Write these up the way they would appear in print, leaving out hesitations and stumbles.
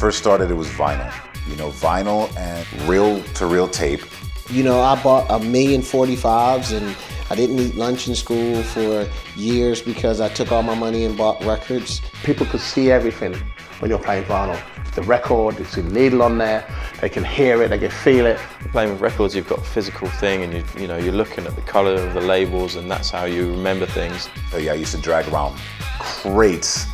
first started, it was vinyl. You know, vinyl and reel-to-reel tape. You know, I bought 1,045,000 and I didn't eat lunch in school for years because I took all my money and bought records. People could see everything when you're playing vinyl. The record, it's a needle on there, they can hear it, they can feel it. Playing with records, you've got a physical thing and you know, you're looking at the colour of the labels and that's how you remember things. So yeah, I used to drag around crates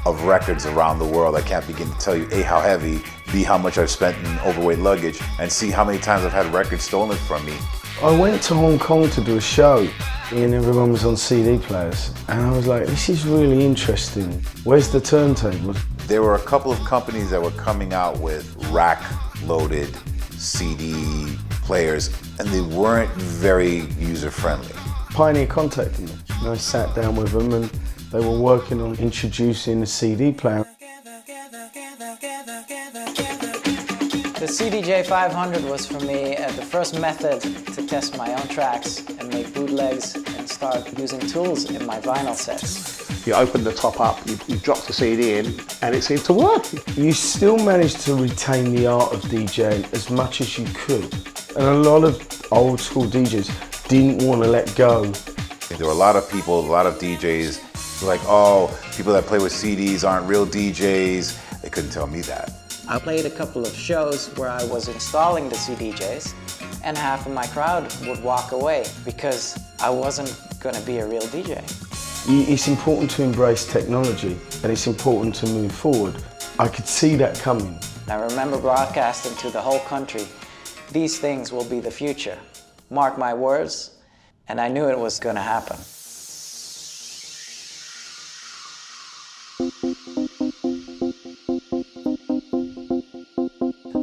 of records around the world. I can't begin to tell you A, how heavy, B, how much I've spent in overweight luggage, and C, how many times I've had records stolen from me. I went to Hong Kong to do a show and everyone was on CD players and I was like, this is really interesting. Where's the turntable? There were a couple of companies that were coming out with rack-loaded CD players and they weren't very user-friendly. Pioneer contacted me and I sat down with them and they were working on introducing a CD player. The CDJ 500 was for me the first method to test my own tracks and make bootlegs and start using tools in my vinyl sets. You open the top up, you drop the CD in, and it seemed to work. You still managed to retain the art of DJing as much as you could. And a lot of old school DJs didn't want to let go. There were a lot of people, a lot of DJs, like, oh, people that play with CDs aren't real DJs. They couldn't tell me that. I played a couple of shows where I was installing the CDJs and half of my crowd would walk away because I wasn't going to be a real DJ. It's important to embrace technology and it's important to move forward. I could see that coming. I remember broadcasting to the whole country, these things will be the future. Mark my words, and I knew it was going to happen.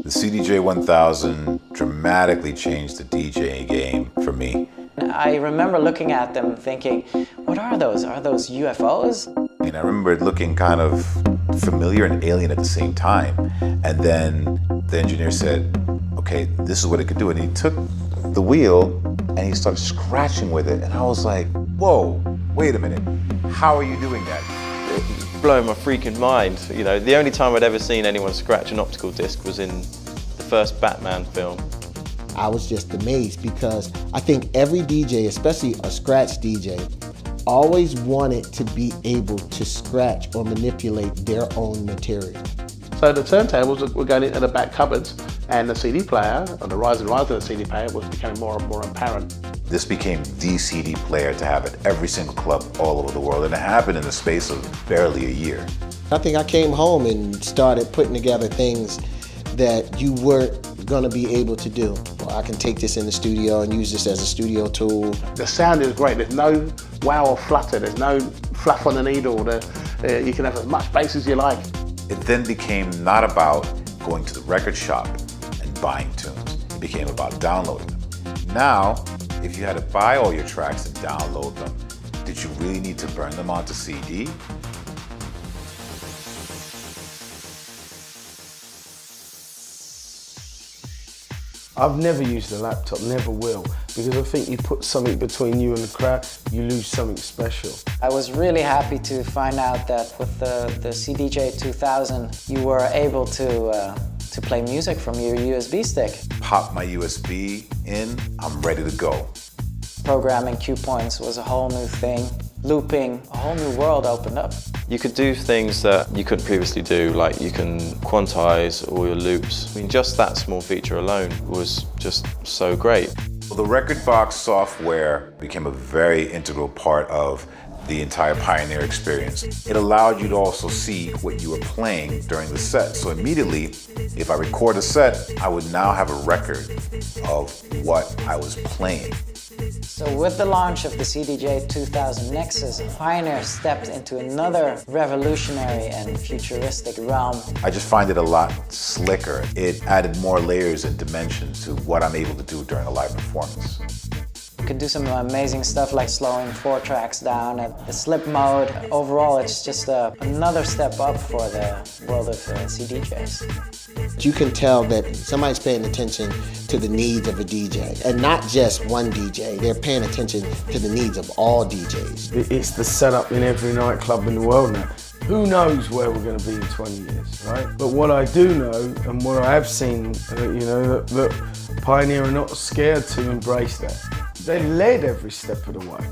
The CDJ 1000 dramatically changed the DJing game for me. I remember looking at them thinking, what are those? Are those UFOs? And I remember it looking kind of familiar and alien at the same time. And then the engineer said, okay, this is what it could do. And he took the wheel and he started scratching with it. And I was like, whoa, wait a minute. How are you doing that? It blew my freaking mind. You know, the only time I'd ever seen anyone scratch an optical disc was in the first Batman film. I was just amazed because I think every DJ, especially a scratch DJ, always wanted to be able to scratch or manipulate their own material. So the turntables were going into the back cupboards and the CD player, or the rise and rise of the CD player, was becoming more and more apparent. This became the CD player to have at every single club all over the world, and it happened in the space of barely a year. I think I came home and started putting together things that you weren't going to be able to do. Well, I can take this in the studio and use this as a studio tool. The sound is great. There's no wow or flutter. There's no fluff on the needle. You can have as much bass as you like. It then became not about going to the record shop and buying tunes. It became about downloading them. Now, if you had to buy all your tracks and download them, did you really need to burn them onto CD? I've never used a laptop, never will, because I think you put something between you and the crowd, you lose something special. I was really happy to find out that with the CDJ 2000, you were able to play music from your USB stick. Pop my USB in, I'm ready to go. Programming cue points was a whole new thing. Looping, a whole new world opened up. You could do things that you couldn't previously do, like you can quantize all your loops. I mean, just that small feature alone was just so great. Well, the record box software became a very integral part of the entire Pioneer experience. It allowed you to also see what you were playing during the set. So immediately, if I record a set, I would now have a record of what I was playing. So with the launch of the CDJ 2000 Nexus, Pioneer stepped into another revolutionary and futuristic realm. I just find it a lot slicker. It added more layers and dimensions to what I'm able to do during a live performance. You could do some amazing stuff like slowing 4 tracks down at the slip mode. Overall, it's just another step up for the world of CDJs. You can tell that somebody's paying attention to the needs of a DJ, and not just one DJ. They're paying attention to the needs of all DJs. It's the setup in every nightclub in the world now. Who knows where we're going to be in 20 years, right? But what I do know, and what I have seen, that Pioneer are not scared to embrace that. They led every step of the way.